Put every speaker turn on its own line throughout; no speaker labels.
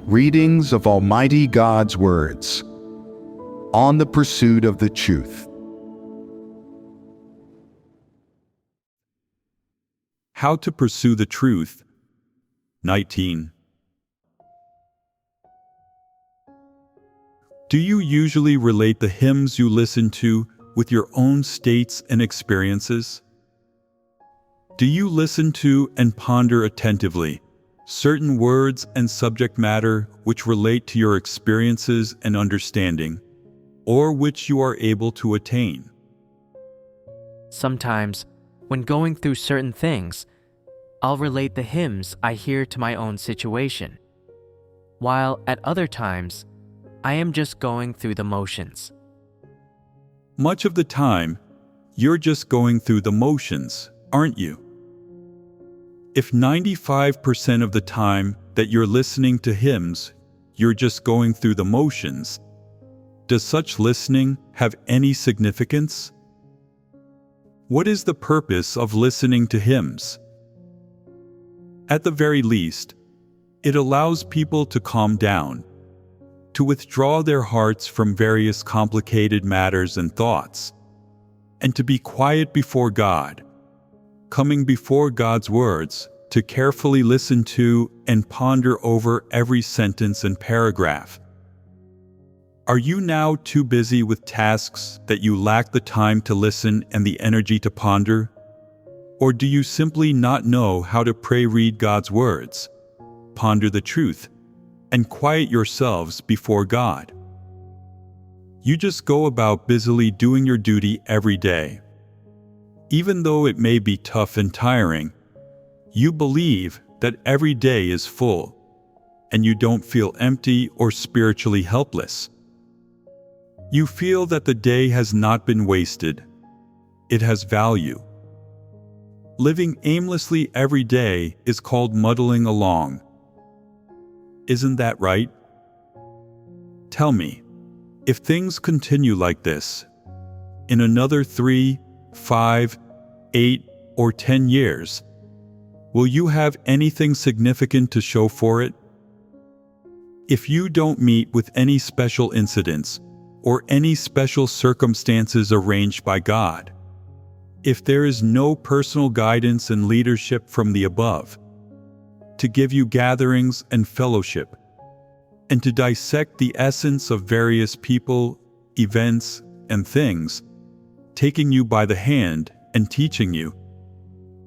Readings of Almighty God's words on the pursuit of the truth.
How to Pursue the Truth. 19. Do you usually relate the hymns you listen to with your own states and experiences? Do you listen to and ponder attentively certain words and subject matter which relate to your experiences and understanding, or which you are able to attain?
Sometimes, when going through certain things, I'll relate the hymns I hear to my own situation, while at other times, I am just going through the motions.
Much of the time, you're just going through the motions, aren't you? If 95% of the time that you're listening to hymns, you're just going through the motions, does such listening have any significance? What is the purpose of listening to hymns? At the very least, it allows people to calm down, to withdraw their hearts from various complicated matters and thoughts, and to be quiet before God, coming before God's words to carefully listen to and ponder over every sentence and paragraph. Are you now too busy with tasks that you lack the time to listen and the energy to ponder? Or do you simply not know how to read God's words, ponder the truth, and quiet yourselves before God? You just go about busily doing your duty every day. Even though it may be tough and tiring, you believe that every day is full, and you don't feel empty or spiritually helpless. You feel that the day has not been wasted. It has value. Living aimlessly every day is called muddling along. Isn't that right? Tell me, if things continue like this, in another 3, 5, 8, or 10 years, will you have anything significant to show for it? If you don't meet with any special incidents or any special circumstances arranged by God, if there is no personal guidance and leadership from the above, to give you gatherings and fellowship, and to dissect the essence of various people, events, and things, taking you by the hand and teaching you,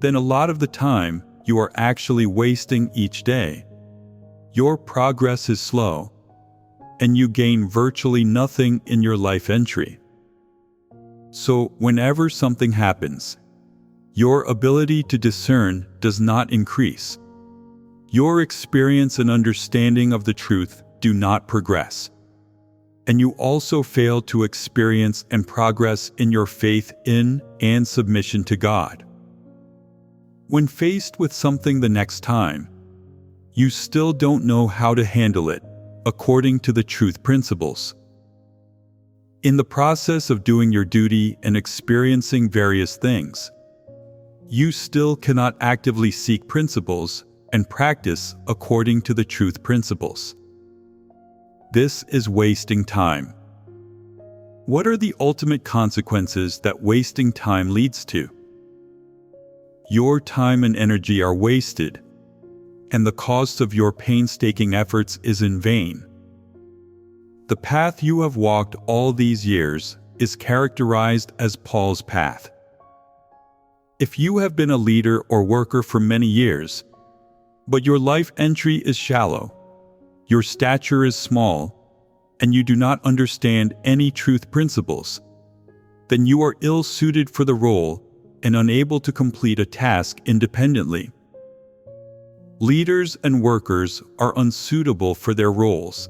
then a lot of the time you are actually wasting each day. Your progress is slow, and you gain virtually nothing in your life entry. So whenever something happens, your ability to discern does not increase. Your experience and understanding of the truth do not progress. And you also fail to experience and progress in your faith in and submission to God. When faced with something the next time, you still don't know how to handle it according to the truth principles. In the process of doing your duty and experiencing various things, you still cannot actively seek principles and practice according to the truth principles. This is wasting time. What are the ultimate consequences that wasting time leads to? Your time and energy are wasted, and the cost of your painstaking efforts is in vain. The path you have walked all these years is characterized as Paul's path. If you have been a leader or worker for many years, but your life entry is shallow, your stature is small, and you do not understand any truth principles, then you are ill-suited for the role and unable to complete a task independently. Leaders and workers are unsuitable for their roles,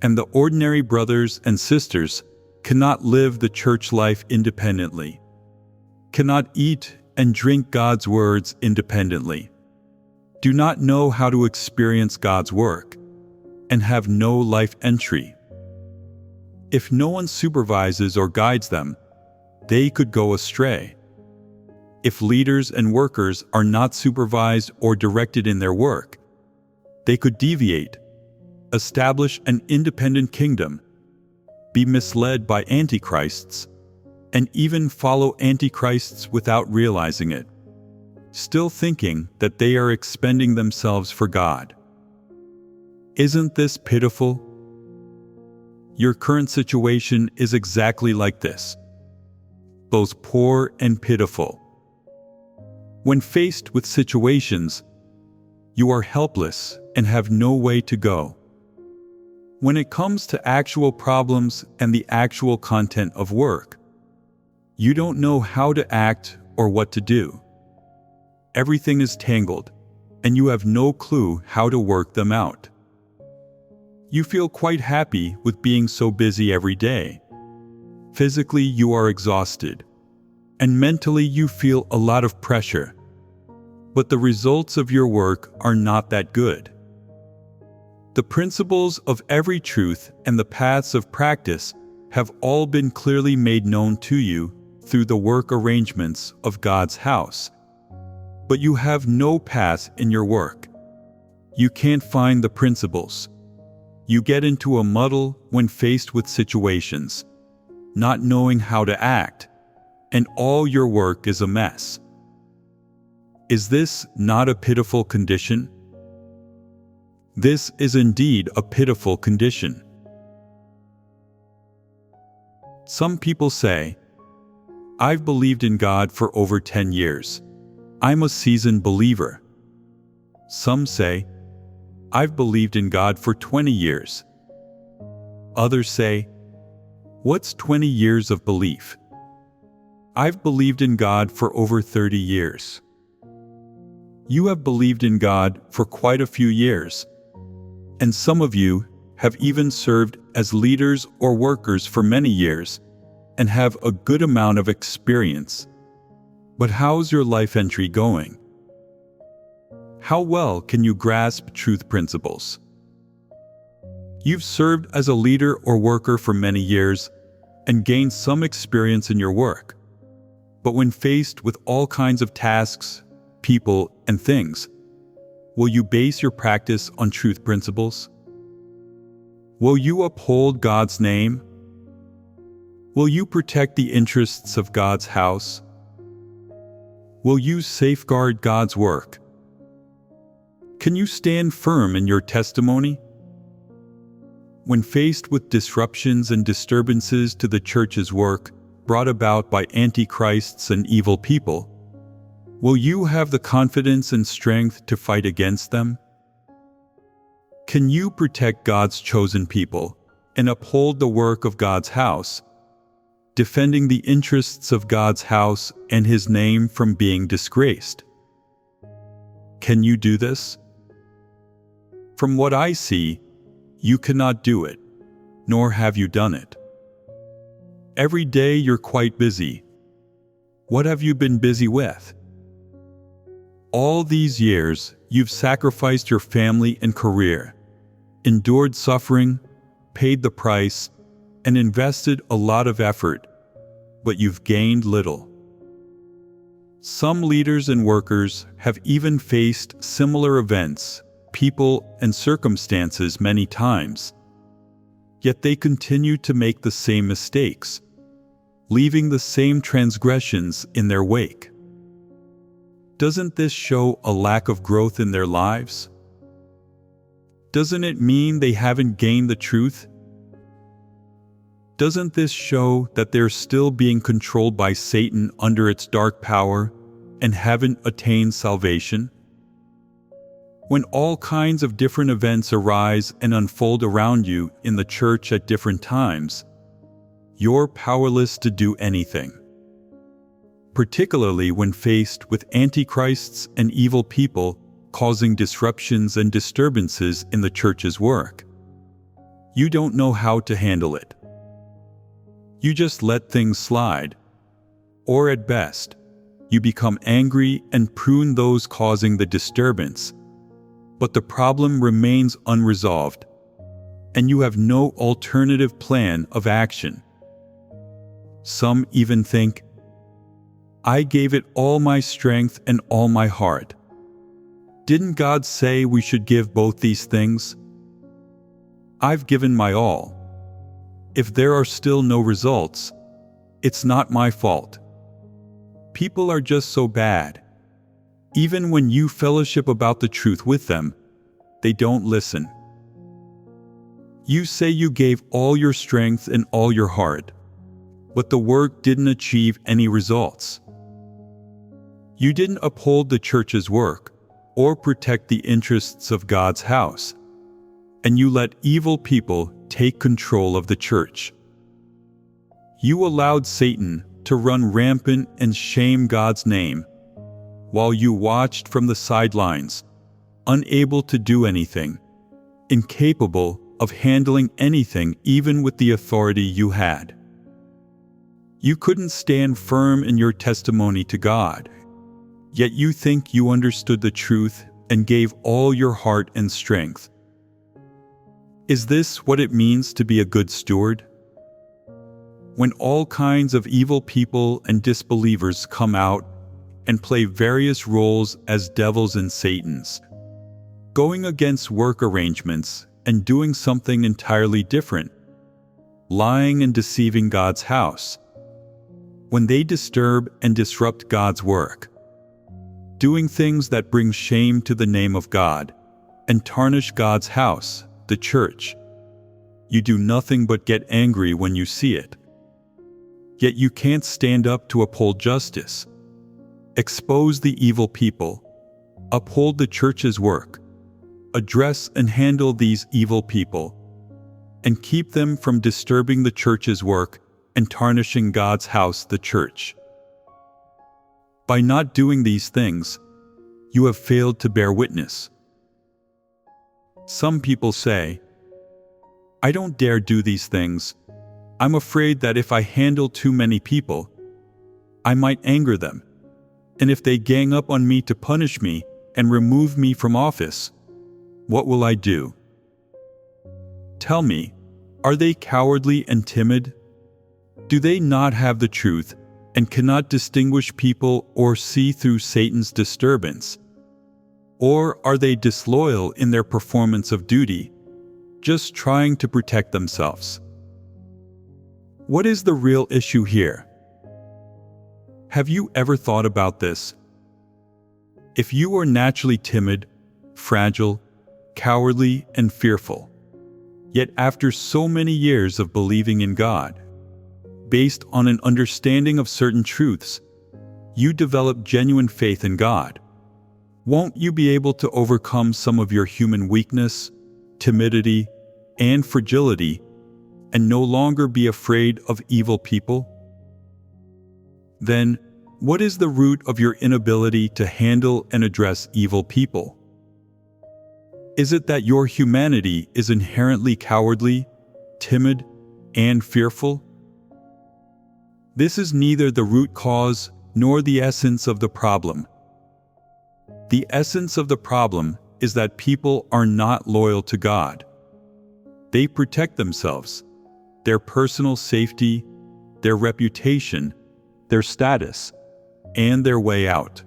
and the ordinary brothers and sisters cannot live the church life independently, cannot eat and drink God's words independently, do not know how to experience God's work, and have no life entry. If no one supervises or guides them, they could go astray. If leaders and workers are not supervised or directed in their work, they could deviate, establish an independent kingdom, be misled by antichrists, and even follow antichrists without realizing it, still thinking that they are expending themselves for God. Isn't this pitiful? Your current situation is exactly like this, both poor and pitiful. When faced with situations, you are helpless and have no way to go. When it comes to actual problems and the actual content of work, you don't know how to act or what to do. Everything is tangled, and you have no clue how to work them out. You feel quite happy with being so busy every day. Physically, you are exhausted, and mentally you feel a lot of pressure. But the results of your work are not that good. The principles of every truth and the paths of practice have all been clearly made known to you through the work arrangements of God's house. But you have no path in your work. You can't find the principles. You get into a muddle when faced with situations, not knowing how to act, and all your work is a mess. Is this not a pitiful condition? This is indeed a pitiful condition. Some people say, "I've believed in God for over 10 years. I'm a seasoned believer." Some say, "I've believed in God for 20 years. Others say, "What's 20 years of belief? I've believed in God for over 30 years. You have believed in God for quite a few years, and some of you have even served as leaders or workers for many years and have a good amount of experience. But how's your life entry going? How well can you grasp truth principles? You've served as a leader or worker for many years and gained some experience in your work. But when faced with all kinds of tasks, people, and things, will you base your practice on truth principles? Will you uphold God's name? Will you protect the interests of God's house? Will you safeguard God's work? Can you stand firm in your testimony? When faced with disruptions and disturbances to the church's work brought about by antichrists and evil people, will you have the confidence and strength to fight against them? Can you protect God's chosen people and uphold the work of God's house, defending the interests of God's house and His name from being disgraced? Can you do this? From what I see, you cannot do it, nor have you done it. Every day you're quite busy. What have you been busy with? All these years, you've sacrificed your family and career, endured suffering, paid the price, and invested a lot of effort, but you've gained little. Some leaders and workers have even faced similar events, people, and circumstances many times, yet they continue to make the same mistakes, leaving the same transgressions in their wake. Doesn't this show a lack of growth in their lives? Doesn't it mean they haven't gained the truth? Doesn't this show that they're still being controlled by Satan under its dark power and haven't attained salvation? When all kinds of different events arise and unfold around you in the church at different times, you're powerless to do anything. Particularly when faced with antichrists and evil people causing disruptions and disturbances in the church's work. You don't know how to handle it. You just let things slide, or at best, you become angry and prune those causing the disturbance, but the problem remains unresolved, and you have no alternative plan of action. Some even think, "I gave it all my strength and all my heart. Didn't God say we should give both these things?" I've given my all. If there are still no results, it's not my fault. People are just so bad. Even when you fellowship about the truth with them, they don't listen. You say you gave all your strength and all your heart, but the work didn't achieve any results. You didn't uphold the church's work or protect the interests of God's house, and you let evil people take control of the church. You allowed Satan to run rampant and shame God's name, while you watched from the sidelines, unable to do anything, incapable of handling anything even with the authority you had. You couldn't stand firm in your testimony to God, yet you think you understood the truth and gave all your heart and strength. Is this what it means to be a good steward? When all kinds of evil people and disbelievers come out and play various roles as devils and Satans, going against work arrangements and doing something entirely different, lying and deceiving God's house, when they disturb and disrupt God's work, doing things that bring shame to the name of God and tarnish God's house, the church, you do nothing but get angry when you see it. Yet you can't stand up to uphold justice, expose the evil people, uphold the church's work, address and handle these evil people, and keep them from disturbing the church's work and tarnishing God's house, the church. By not doing these things, you have failed to bear witness. Some people say, "I don't dare do these things. I'm afraid that if I handle too many people, I might anger them. And if they gang up on me to punish me and remove me from office, what will I do?" Tell me, are they cowardly and timid? Do they not have the truth and cannot distinguish people or see through Satan's disturbance? Or are they disloyal in their performance of duty, just trying to protect themselves? What is the real issue here? Have you ever thought about this? If you are naturally timid, fragile, cowardly, and fearful, yet after so many years of believing in God, based on an understanding of certain truths, you develop genuine faith in God, won't you be able to overcome some of your human weakness, timidity, and fragility, and no longer be afraid of evil people? Then, what is the root of your inability to handle and address evil people? Is it that your humanity is inherently cowardly, timid, and fearful? This is neither the root cause nor the essence of the problem. The essence of the problem is that people are not loyal to God. They protect themselves, their personal safety, their reputation, their status, and their way out.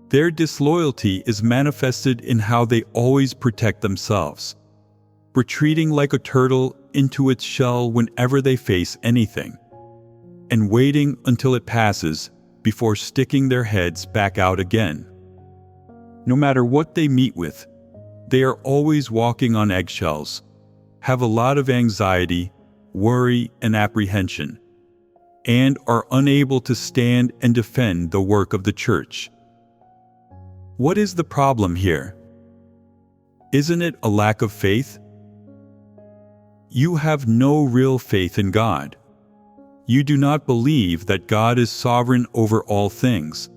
Their disloyalty is manifested in how they always protect themselves, retreating like a turtle into its shell whenever they face anything, and waiting until it passes before sticking their heads back out again. No matter what they meet with, they are always walking on eggshells, have a lot of anxiety, worry, and apprehension, and are unable to stand and defend the work of the church. What is the problem here? Isn't it a lack of faith? You have no real faith in God. You do not believe that God is sovereign over all things,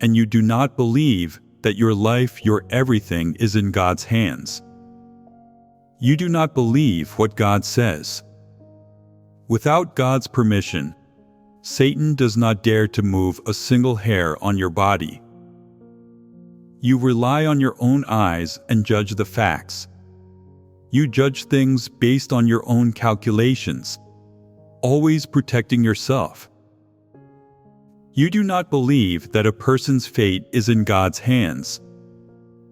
and you do not believe that your life, your everything is in God's hands. You do not believe what God says. Without God's permission, Satan does not dare to move a single hair on your body. You rely on your own eyes and judge the facts. You judge things based on your own calculations, always protecting yourself. You do not believe that a person's fate is in God's hands.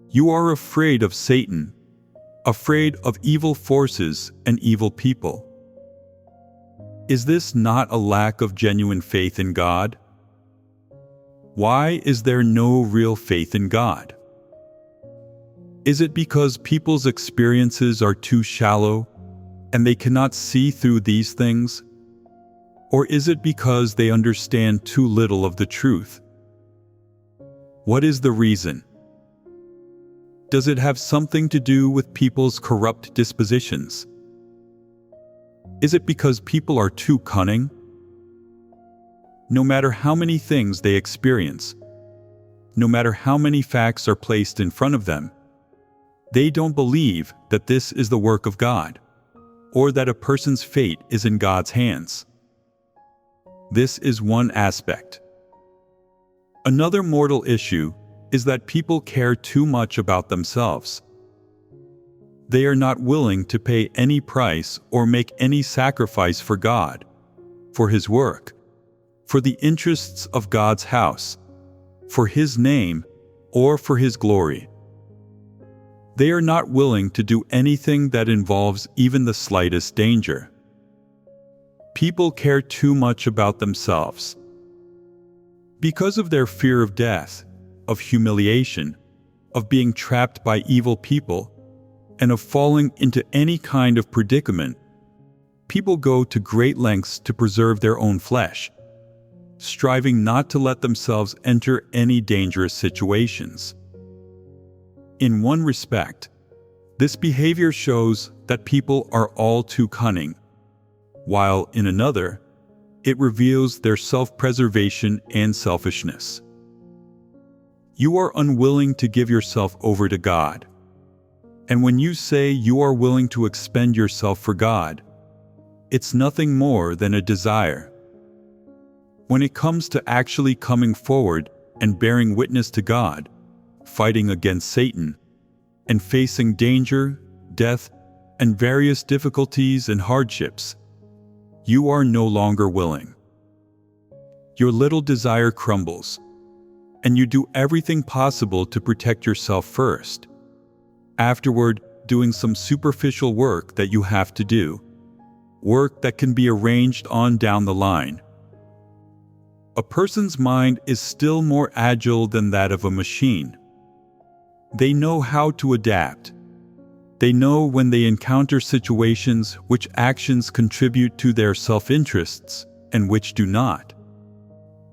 You are afraid of Satan, afraid of evil forces and evil people. Is this not a lack of genuine faith in God? Why is there no real faith in God? Is it because people's experiences are too shallow and they cannot see through these things? Or is it because they understand too little of the truth? What is the reason? Does it have something to do with people's corrupt dispositions? Is it because people are too cunning? No matter how many things they experience, no matter how many facts are placed in front of them, they don't believe that this is the work of God, or that a person's fate is in God's hands. This is one aspect. Another mortal issue is that people care too much about themselves. They are not willing to pay any price or make any sacrifice for God, for His work, for the interests of God's house, for His name, or for His glory. They are not willing to do anything that involves even the slightest danger. People care too much about themselves. Because of their fear of death, of humiliation, of being trapped by evil people, and of falling into any kind of predicament, people go to great lengths to preserve their own flesh, striving not to let themselves enter any dangerous situations. In one respect, this behavior shows that people are all too cunning, while in another, it reveals their self-preservation and selfishness. You are unwilling to give yourself over to God. And when you say you are willing to expend yourself for God, it's nothing more than a desire. When it comes to actually coming forward and bearing witness to God, fighting against Satan, and facing danger, death, and various difficulties and hardships, you are no longer willing. Your little desire crumbles, and you do everything possible to protect yourself first. Afterward, doing some superficial work that you have to do, work that can be arranged on down the line. A person's mind is still more agile than that of a machine. They know how to adapt. They know when they encounter situations which actions contribute to their self-interests and which do not.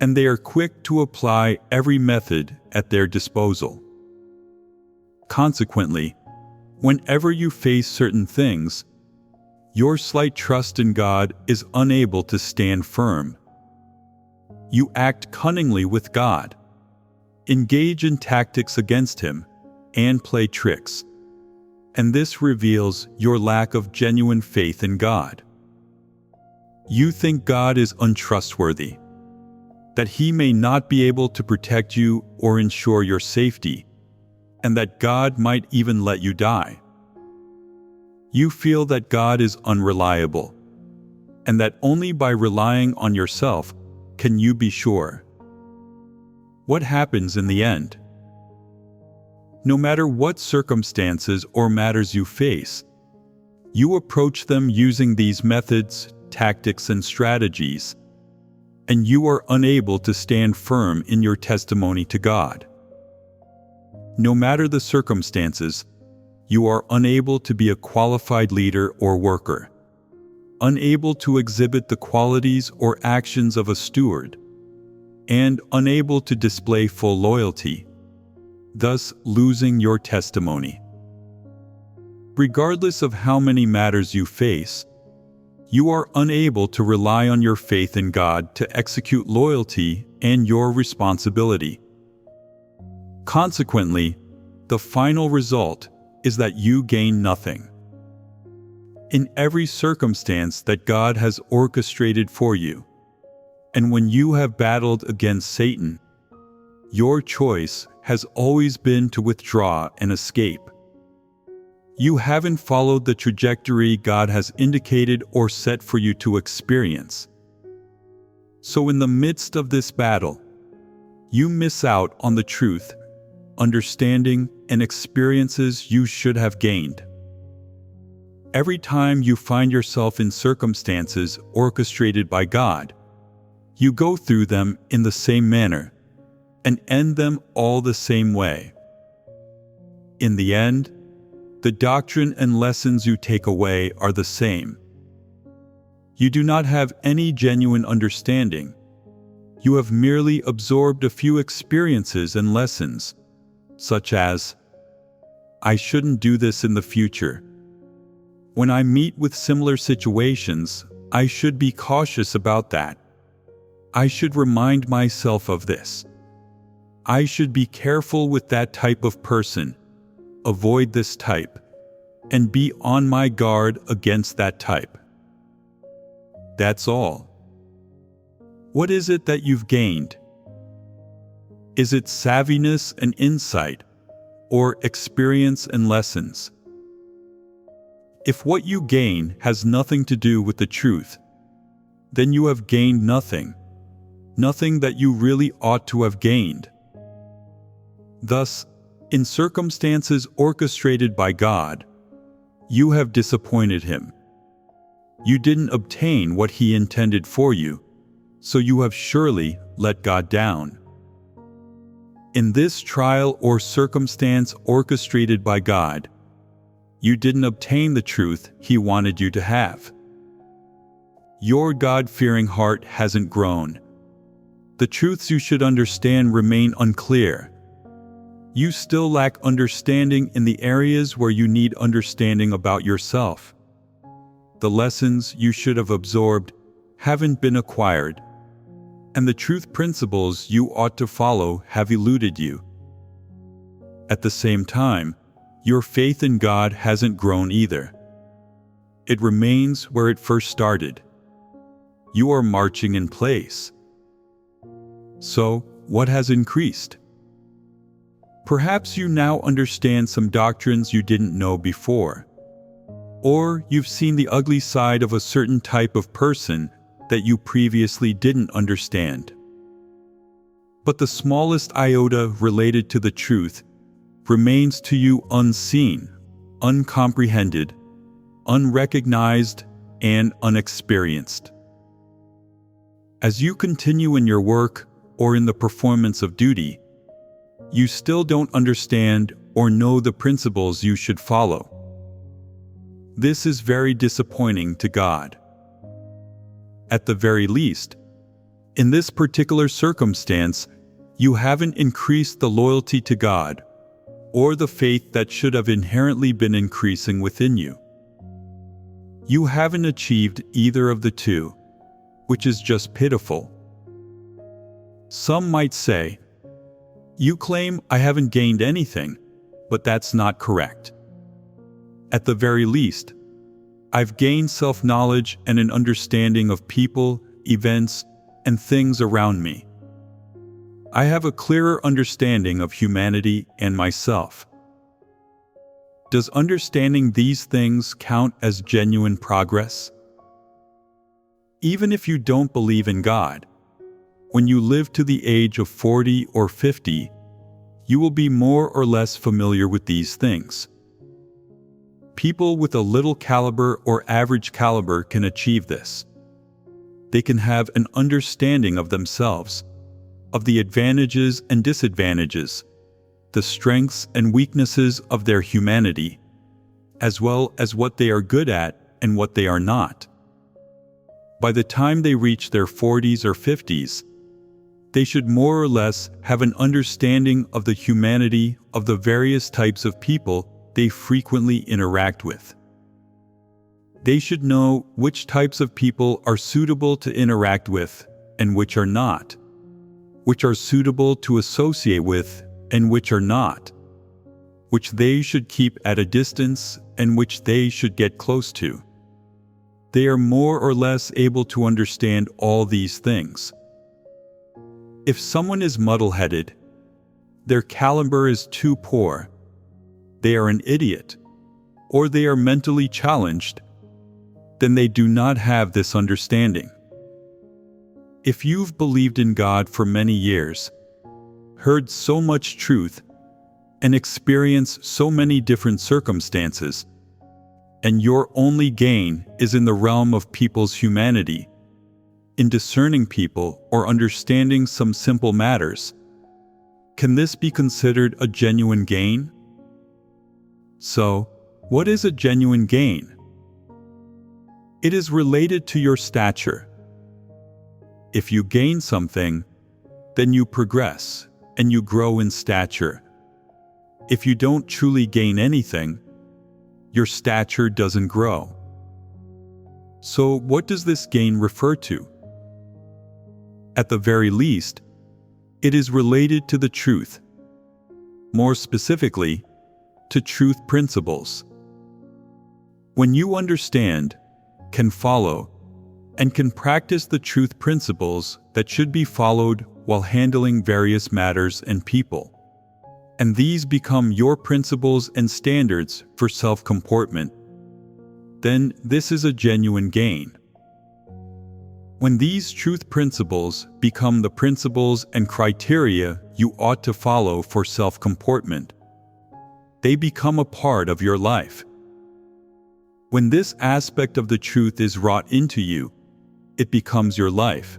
And they are quick to apply every method at their disposal. Consequently, whenever you face certain things, your slight trust in God is unable to stand firm. You act cunningly with God, engage in tactics against Him, and play tricks. And this reveals your lack of genuine faith in God. You think God is untrustworthy, that He may not be able to protect you or ensure your safety, and that God might even let you die. You feel that God is unreliable, and that only by relying on yourself can you be sure. What happens in the end? No matter what circumstances or matters you face, you approach them using these methods, tactics, and strategies, and you are unable to stand firm in your testimony to God. No matter the circumstances, you are unable to be a qualified leader or worker, unable to exhibit the qualities or actions of a steward, and unable to display full loyalty, thus losing your testimony. Regardless of how many matters you face, you are unable to rely on your faith in God to execute loyalty and your responsibility. Consequently, the final result is that you gain nothing. In every circumstance that God has orchestrated for you, and when you have battled against Satan, your choice has always been to withdraw and escape. You haven't followed the trajectory God has indicated or set for you to experience. So in the midst of this battle, you miss out on the truth, understanding, and experiences you should have gained. every time you find yourself in circumstances orchestrated by God, you go through them in the same manner and end them all the same way. In the end, the doctrine and lessons you take away are the same. You do not have any genuine understanding. You have merely absorbed a few experiences and lessons, such as, I shouldn't do this in the future. When I meet with similar situations, I should be cautious about that. I should remind myself of this. I should be careful with that type of person, avoid this type, and be on my guard against that type. That's all. What is it that you've gained? Is it savviness and insight, or experience and lessons? If what you gain has nothing to do with the truth, then you have gained nothing, nothing that you really ought to have gained. Thus, in circumstances orchestrated by God, you have disappointed Him. You didn't obtain what He intended for you, so you have surely let God down. In this trial or circumstance orchestrated by God, you didn't obtain the truth He wanted you to have. Your God-fearing heart hasn't grown. The truths you should understand remain unclear. You still lack understanding in the areas where you need understanding about yourself. The lessons you should have absorbed haven't been acquired, and the truth principles you ought to follow have eluded you. At the same time, your faith in God hasn't grown either. It remains where it first started. You are marching in place. So, what has increased? Perhaps you now understand some doctrines you didn't know before. Or you've seen the ugly side of a certain type of person that you previously didn't understand. But the smallest iota related to the truth remains to you unseen, uncomprehended, unrecognized, and unexperienced. As you continue in your work or in the performance of duty, you still don't understand or know the principles you should follow. This is very disappointing to God. At the very least, in this particular circumstance, you haven't increased the loyalty to God or the faith that should have inherently been increasing within you. You haven't achieved either of the two, which is just pitiful. Some might say, "You claim I haven't gained anything, but that's not correct. At the very least, I've gained self-knowledge and an understanding of people, events, and things around me. I have a clearer understanding of humanity and myself." Does understanding these things count as genuine progress? Even if you don't believe in God, when you live to the age of 40 or 50, you will be more or less familiar with these things. People with a little caliber or average caliber can achieve this. They can have an understanding of themselves, of the advantages and disadvantages, the strengths and weaknesses of their humanity, as well as what they are good at and what they are not. By the time they reach their 40s or 50s, they should more or less have an understanding of the humanity of the various types of people they frequently interact with. They should know which types of people are suitable to interact with and which are not, which are suitable to associate with and which are not, which they should keep at a distance and which they should get close to. They are more or less able to understand all these things. If someone is muddle-headed, their caliber is too poor, they are an idiot, or they are mentally challenged, then they do not have this understanding. If you've believed in God for many years, heard so much truth, and experienced so many different circumstances, and your only gain is in the realm of people's humanity, in discerning people or understanding some simple matters, can this be considered a genuine gain? So, what is a genuine gain? It is related to your stature. If you gain something, then you progress and you grow in stature. If you don't truly gain anything, your stature doesn't grow. So, what does this gain refer to? At the very least, it is related to the truth. More specifically, to truth principles. When you understand, can follow, and can practice the truth principles that should be followed while handling various matters and people, and these become your principles and standards for self-comportment, then this is a genuine gain. When these truth principles become the principles and criteria you ought to follow for self-comportment, they become a part of your life. When this aspect of the truth is wrought into you, it becomes your life,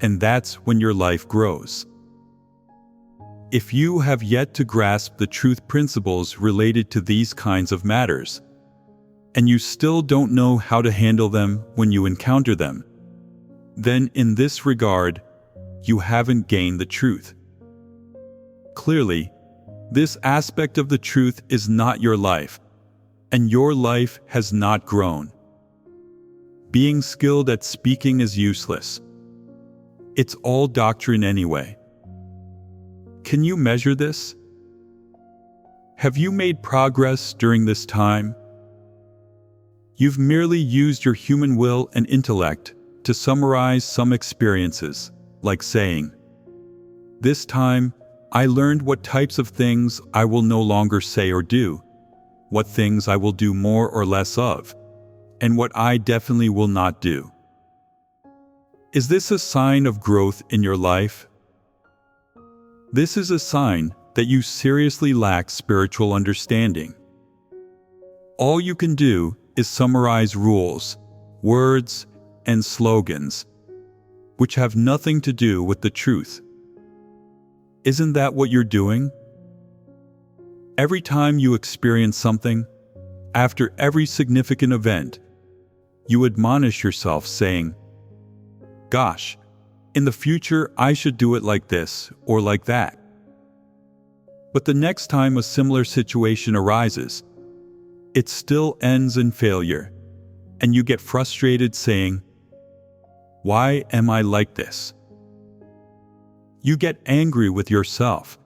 and that's when your life grows. If you have yet to grasp the truth principles related to these kinds of matters, and you still don't know how to handle them when you encounter them, then in this regard, you haven't gained the truth. Clearly, this aspect of the truth is not your life, and your life has not grown. Being skilled at speaking is useless. It's all doctrine anyway. Can you measure this? Have you made progress during this time? You've merely used your human will and intellect to summarize some experiences, like saying, "This time, I learned what types of things I will no longer say or do, what things I will do more or less of, and what I definitely will not do." Is this a sign of growth in your life? This is a sign that you seriously lack spiritual understanding. All you can do is summarize rules, words, and slogans, which have nothing to do with the truth. Isn't that what you're doing? Every time you experience something, after every significant event, you admonish yourself saying, "Gosh, in the future I should do it like this or like that." But the next time a similar situation arises, it still ends in failure, and you get frustrated saying, "Why am I like this?" You get angry with yourself,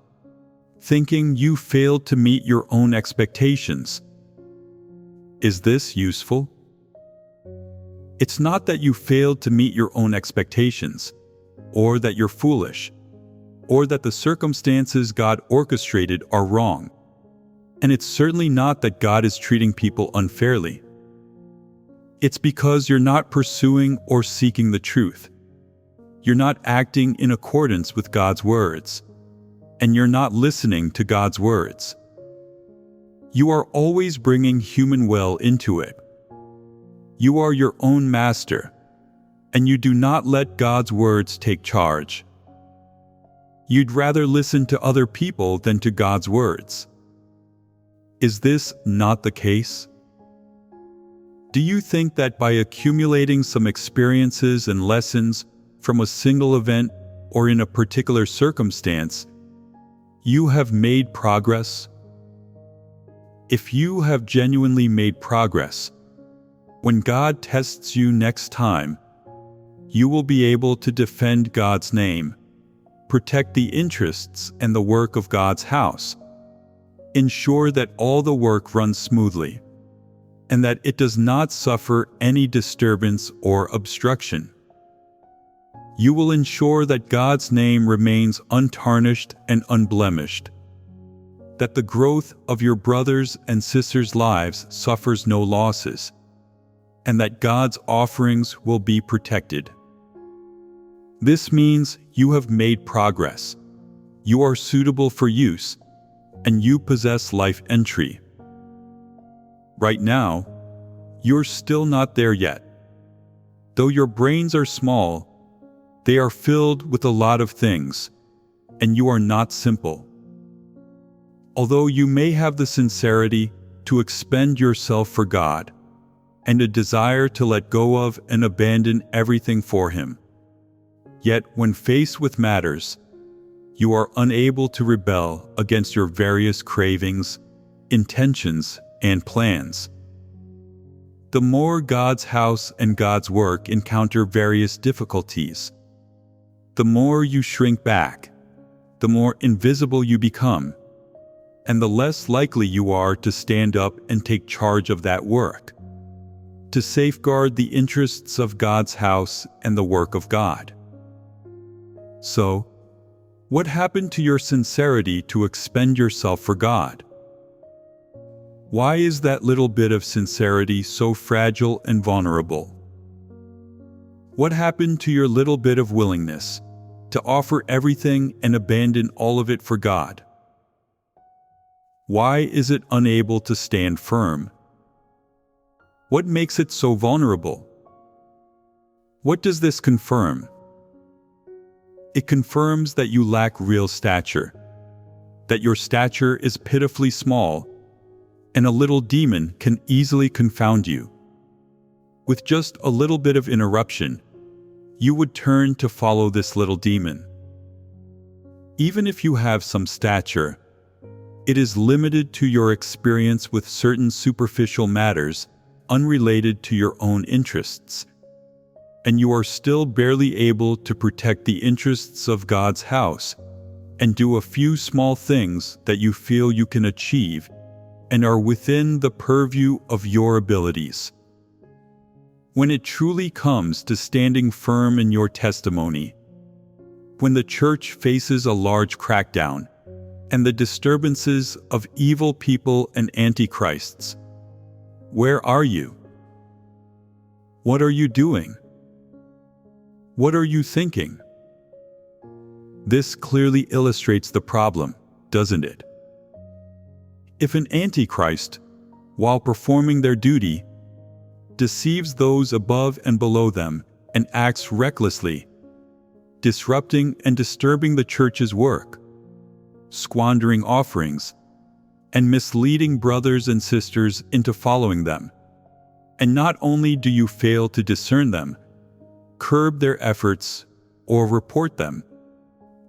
thinking you failed to meet your own expectations. Is this useful? It's not that you failed to meet your own expectations, or that you're foolish, or that the circumstances God orchestrated are wrong. And it's certainly not that God is treating people unfairly. It's because you're not pursuing or seeking the truth. You're not acting in accordance with God's words, and you're not listening to God's words. You are always bringing human will into it. You are your own master, and you do not let God's words take charge. You'd rather listen to other people than to God's words. Is this not the case? Do you think that by accumulating some experiences and lessons from a single event or in a particular circumstance, you have made progress? If you have genuinely made progress, when God tests you next time, you will be able to defend God's name, protect the interests and the work of God's house, ensure that all the work runs smoothly, and that it does not suffer any disturbance or obstruction. You will ensure that God's name remains untarnished and unblemished, that the growth of your brothers and sisters' lives suffers no losses, and that God's offerings will be protected. This means you have made progress, you are suitable for use, and you possess life entry. Right now, you're still not there yet. Though your brains are small, they are filled with a lot of things, and you are not simple. Although you may have the sincerity to expend yourself for God, and a desire to let go of and abandon everything for Him, yet when faced with matters, you are unable to rebel against your various cravings, intentions, and plans. The more God's house and God's work encounter various difficulties, the more you shrink back, the more invisible you become, and the less likely you are to stand up and take charge of that work, to safeguard the interests of God's house and the work of God. So, what happened to your sincerity to expend yourself for God? Why is that little bit of sincerity so fragile and vulnerable? What happened to your little bit of willingness to offer everything and abandon all of it for God? Why is it unable to stand firm? What makes it so vulnerable? What does this confirm? It confirms that you lack real stature, that your stature is pitifully small, and a little demon can easily confound you. With just a little bit of interruption, you would turn to follow this little demon. Even if you have some stature, it is limited to your experience with certain superficial matters unrelated to your own interests, and you are still barely able to protect the interests of God's house and do a few small things that you feel you can achieve and are within the purview of your abilities. When it truly comes to standing firm in your testimony, when the church faces a large crackdown and the disturbances of evil people and antichrists, where are you? What are you doing? What are you thinking? This clearly illustrates the problem, doesn't it? If an antichrist, while performing their duty, deceives those above and below them and acts recklessly, disrupting and disturbing the church's work, squandering offerings, and misleading brothers and sisters into following them, and not only do you fail to discern them, curb their efforts, or report them,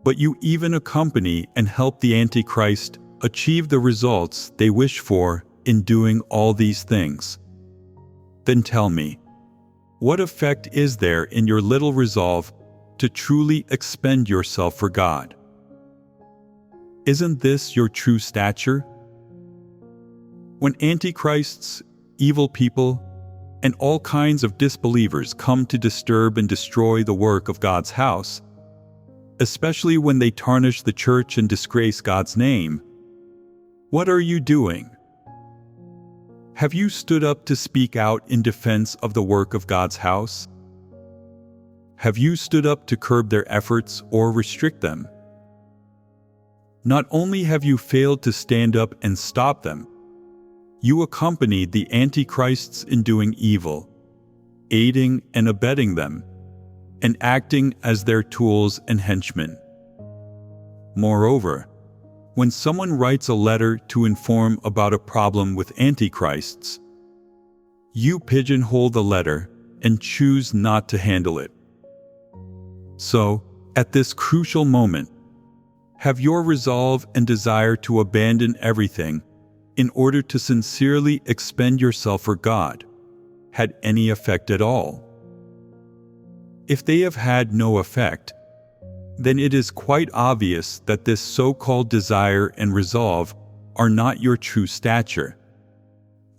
but you even accompany and help the Antichrist achieve the results they wish for in doing all these things. Then tell me, what effect is there in your little resolve to truly expend yourself for God? Isn't this your true stature? When antichrists, evil people, and all kinds of disbelievers come to disturb and destroy the work of God's house, especially when they tarnish the church and disgrace God's name, what are you doing? Have you stood up to speak out in defense of the work of God's house? Have you stood up to curb their efforts or restrict them? Not only have you failed to stand up and stop them, you accompanied the antichrists in doing evil, aiding and abetting them, and acting as their tools and henchmen. Moreover, when someone writes a letter to inform about a problem with antichrists, you pigeonhole the letter and choose not to handle it. So, at this crucial moment, have your resolve and desire to abandon everything in order to sincerely expend yourself for God had any effect at all? If they have had no effect, then it is quite obvious that this so-called desire and resolve are not your true stature.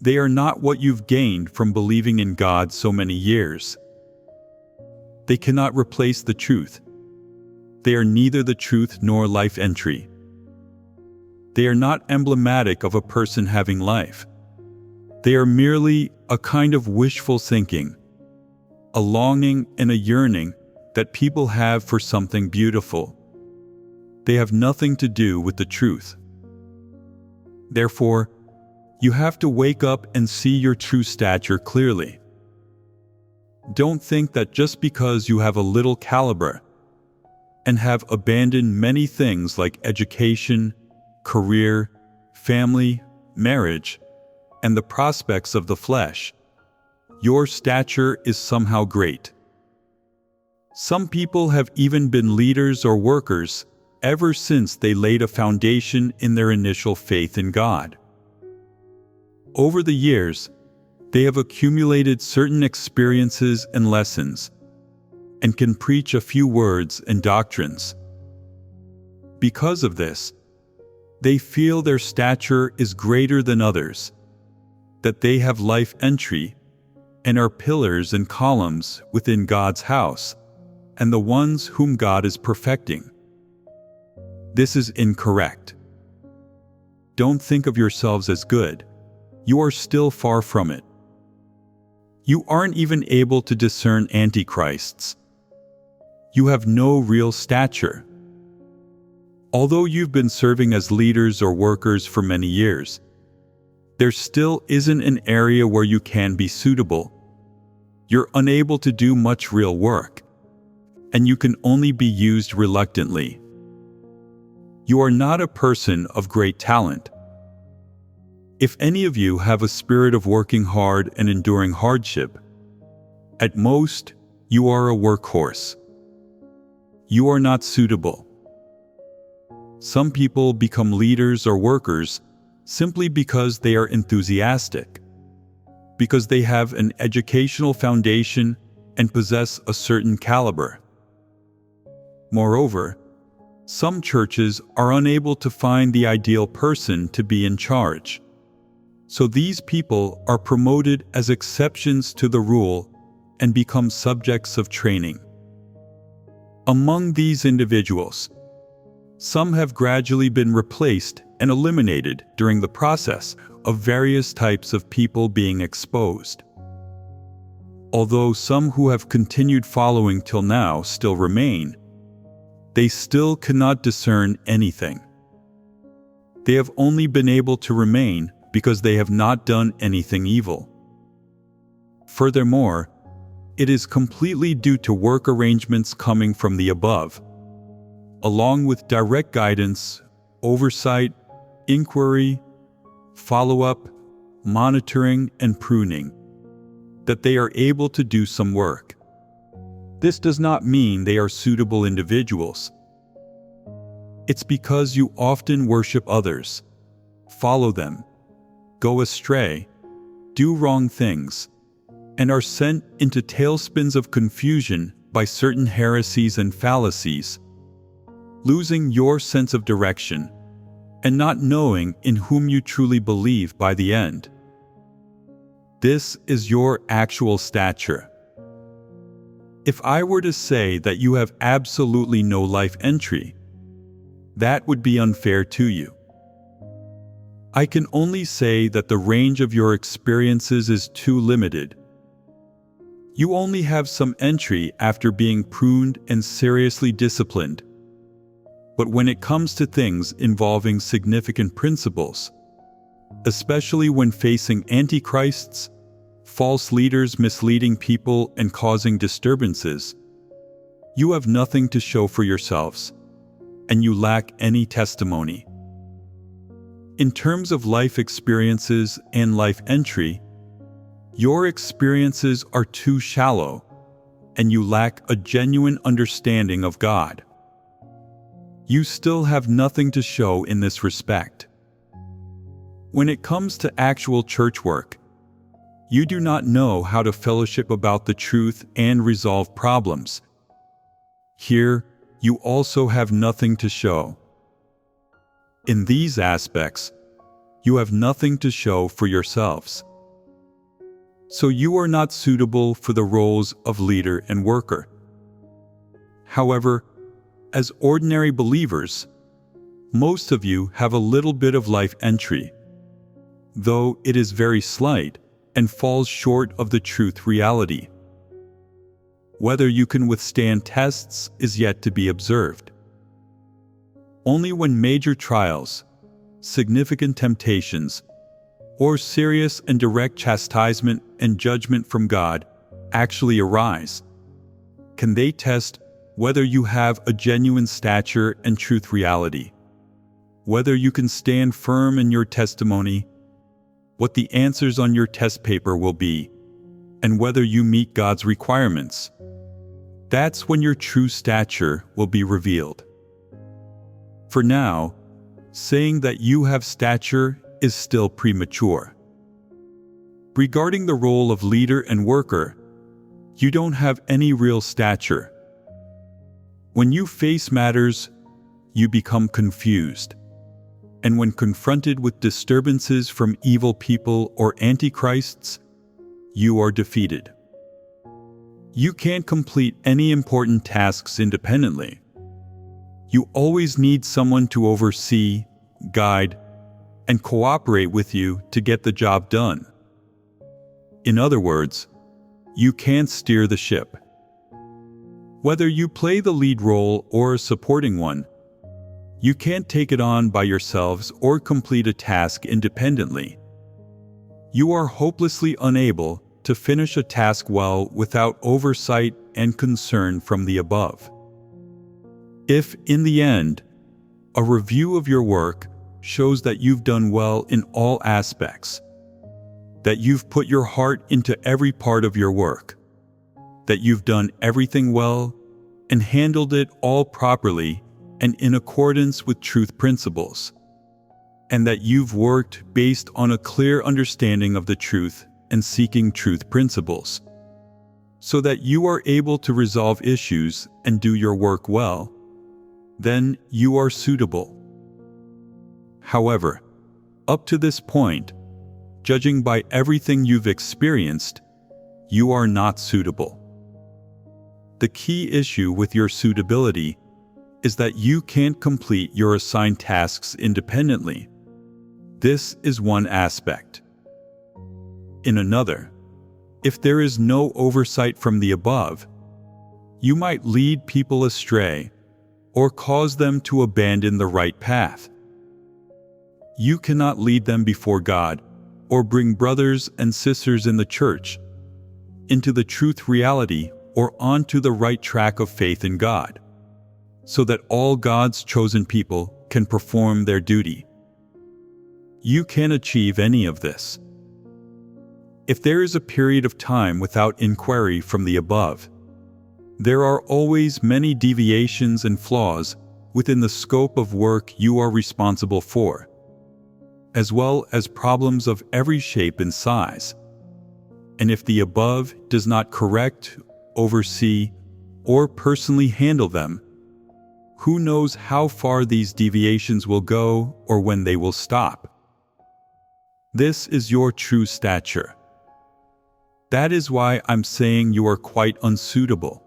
They are not what you've gained from believing in God so many years. They cannot replace the truth. They are neither the truth nor life entry. They are not emblematic of a person having life. They are merely a kind of wishful thinking, a longing and a yearning that people have for something beautiful. They have nothing to do with the truth. Therefore, You have to wake up and see your true stature clearly. Don't think that just because you have a little caliber and have abandoned many things like education, career, family, marriage, and the prospects of the flesh, your stature is somehow great. Some people have even been leaders or workers ever since they laid a foundation in their initial faith in God. Over the years, they have accumulated certain experiences and lessons, and can preach a few words and doctrines. Because of this, they feel their stature is greater than others, that they have life entry, and are pillars and columns within God's house, and the ones whom God is perfecting. This is incorrect. Don't think of yourselves as good. You are still far from it. You aren't even able to discern antichrists. You have no real stature. Although you've been serving as leaders or workers for many years, there still isn't an area where you can be suitable. You're unable to do much real work, and you can only be used reluctantly. You are not a person of great talent. If any of you have a spirit of working hard and enduring hardship, at most, you are a workhorse. You are not suitable. Some people become leaders or workers simply because they are enthusiastic, because they have an educational foundation and possess a certain caliber. Moreover, some churches are unable to find the ideal person to be in charge. So these people are promoted as exceptions to the rule and become subjects of training. Among these individuals, some have gradually been replaced and eliminated during the process of various types of people being exposed. Although some who have continued following till now still remain, they still cannot discern anything. They have only been able to remain because they have not done anything evil. Furthermore, it is completely due to work arrangements coming from the above, along with direct guidance, oversight, inquiry, follow-up, monitoring, and pruning, that they are able to do some work. This does not mean they are suitable individuals. It's because you often worship others, follow them, go astray, do wrong things, and are sent into tailspins of confusion by certain heresies and fallacies, losing your sense of direction and not knowing in whom you truly believe by the end. This is your actual stature. If I were to say that you have absolutely no life entry, that would be unfair to you. I can only say that the range of your experiences is too limited. You only have some entry after being pruned and seriously disciplined. But when it comes to things involving significant principles, especially when facing antichrists, false leaders misleading people and causing disturbances, you have nothing to show for yourselves, and you lack any testimony. In terms of life experiences and life entry, your experiences are too shallow, and you lack a genuine understanding of God. You still have nothing to show in this respect. When it comes to actual church work, you do not know how to fellowship about the truth and resolve problems. Here, you also have nothing to show. In these aspects, you have nothing to show for yourselves. So you are not suitable for the roles of leader and worker. However, as ordinary believers, most of you have a little bit of life entry, though it is very slight and falls short of the truth reality. Whether you can withstand tests is yet to be observed. Only when major trials, significant temptations, or serious and direct chastisement and judgment from God actually arise? Can they test whether you have a genuine stature and truth reality, whether you can stand firm in your testimony, what the answers on your test paper will be, and whether you meet God's requirements? That's when your true stature will be revealed. For now, saying that you have stature is still premature. Regarding the role of leader and worker, you don't have any real stature. When you face matters, you become confused. And when confronted with disturbances from evil people or antichrists, you are defeated. You can't complete any important tasks independently. You always need someone to oversee, guide, and cooperate with you to get the job done. In other words, you can't steer the ship. Whether you play the lead role or a supporting one, you can't take it on by yourselves or complete a task independently. You are hopelessly unable to finish a task well without oversight and concern from the above. If, in the end, a review of your work shows that you've done well in all aspects, that you've put your heart into every part of your work, that you've done everything well and handled it all properly and in accordance with truth principles, and that you've worked based on a clear understanding of the truth and seeking truth principles, so that you are able to resolve issues and do your work well, then you are suitable. However, up to this point, judging by everything you've experienced, you are not suitable. The key issue with your suitability is that you can't complete your assigned tasks independently. This is one aspect. In another, if there is no oversight from the above, you might lead people astray or cause them to abandon the right path. You cannot lead them before God or bring brothers and sisters in the church into the truth reality or onto the right track of faith in God, so that all God's chosen people can perform their duty. You can't achieve any of this. If there is a period of time without inquiry from the above, there are always many deviations and flaws within the scope of work you are responsible for, as well as problems of every shape and size. And if the above does not correct, oversee, or personally handle them, who knows how far these deviations will go or when they will stop? This is your true stature. That is why I'm saying you are quite unsuitable.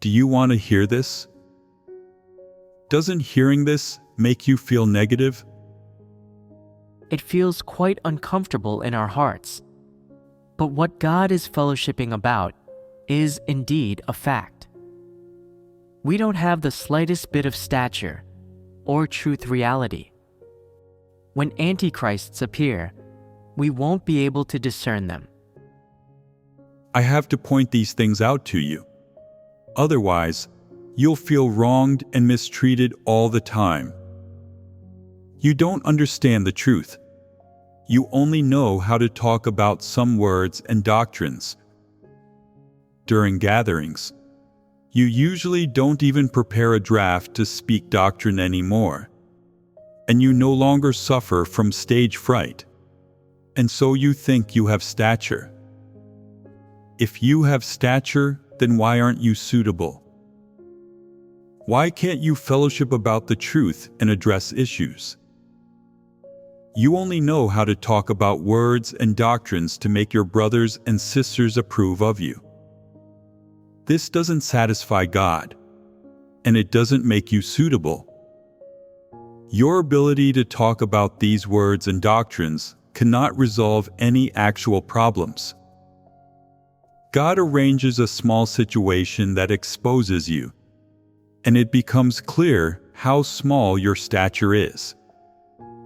Do you want to hear this? Doesn't hearing this make you feel negative?
It feels quite uncomfortable in our hearts. But what God is fellowshipping about is indeed a fact. We don't have the slightest bit of stature or truth reality. When antichrists appear, we won't be able to discern them.
I have to point these things out to you. Otherwise, you'll feel wronged and mistreated all the time. You don't understand the truth. You only know how to talk about some words and doctrines. During gatherings, you usually don't even prepare a draft to speak doctrine anymore, and you no longer suffer from stage fright, and so you think you have stature. If you have stature, then why aren't you suitable? Why can't you fellowship about the truth and address issues? You only know how to talk about words and doctrines to make your brothers and sisters approve of you. This doesn't satisfy God, and it doesn't make you suitable. Your ability to talk about these words and doctrines cannot resolve any actual problems. God arranges a small situation that exposes you, and it becomes clear how small your stature is.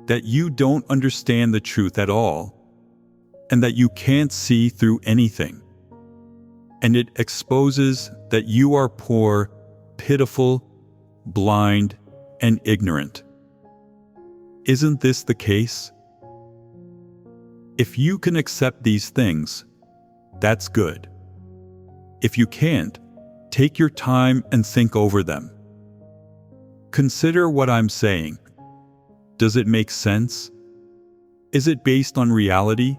that you don't understand the truth at all, and that you can't see through anything. And it exposes that you are poor, pitiful, blind, and ignorant. Isn't this the case? If you can accept these things, that's good. If you can't, take your time and think over them. Consider what I'm saying. Does it make sense? Is it based on reality?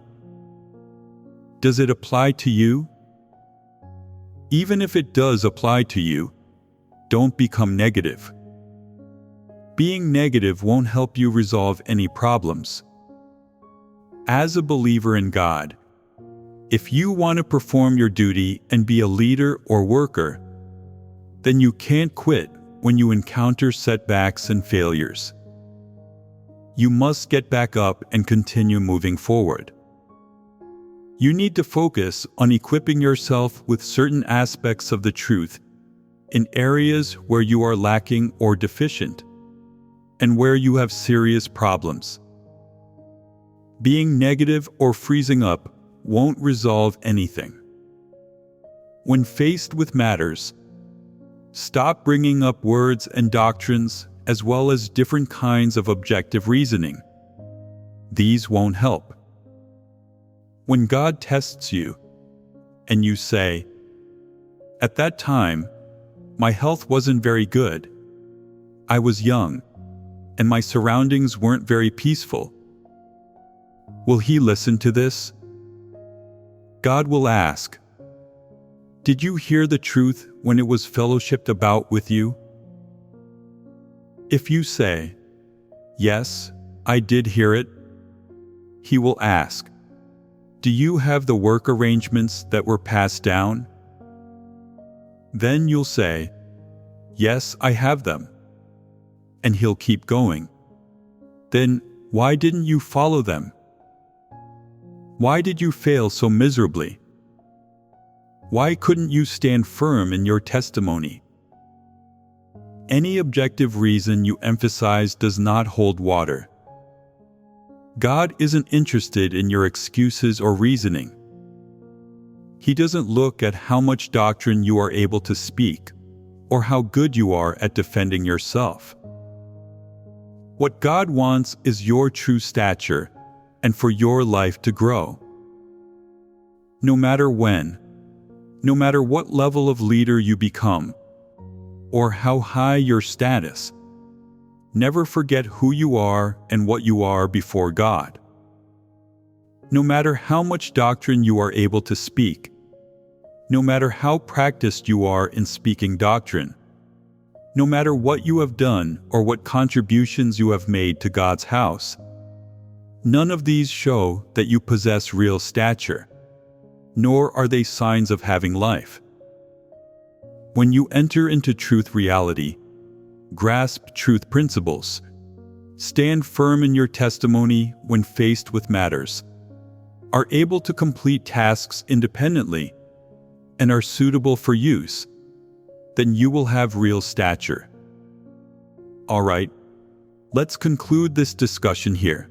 Does it apply to you? Even if it does apply to you, don't become negative. Being negative won't help you resolve any problems. As a believer in God, if you want to perform your duty and be a leader or worker, then you can't quit when you encounter setbacks and failures. You must get back up and continue moving forward. You need to focus on equipping yourself with certain aspects of the truth in areas where you are lacking or deficient, and where you have serious problems. Being negative or freezing up won't resolve anything. When faced with matters, stop bringing up words and doctrines as well as different kinds of objective reasoning. These won't help. When God tests you, and you say, "At that time, my health wasn't very good. I was young, and my surroundings weren't very peaceful." Will He listen to this? God will ask, "Did you hear the truth when it was fellowshipped about with you?" If you say, "Yes, I did hear it," He will ask, "Do you have the work arrangements that were passed down?" Then you'll say, "Yes, I have them." And He'll keep going. Then why didn't you follow them? Why did you fail so miserably? Why couldn't you stand firm in your testimony? Any objective reason you emphasize does not hold water. God isn't interested in your excuses or reasoning. He doesn't look at how much doctrine you are able to speak, or how good you are at defending yourself. What God wants is your true stature, and for your life to grow. No matter when, no matter what level of leader you become, or how high your status, never forget who you are and what you are before God. No matter how much doctrine you are able to speak, no matter how practiced you are in speaking doctrine, no matter what you have done or what contributions you have made to God's house, none of these show that you possess real stature, nor are they signs of having life. When you enter into truth reality, grasp truth principles, stand firm in your testimony when faced with matters, are able to complete tasks independently, and are suitable for use, then you will have real stature. All right, let's conclude this discussion here.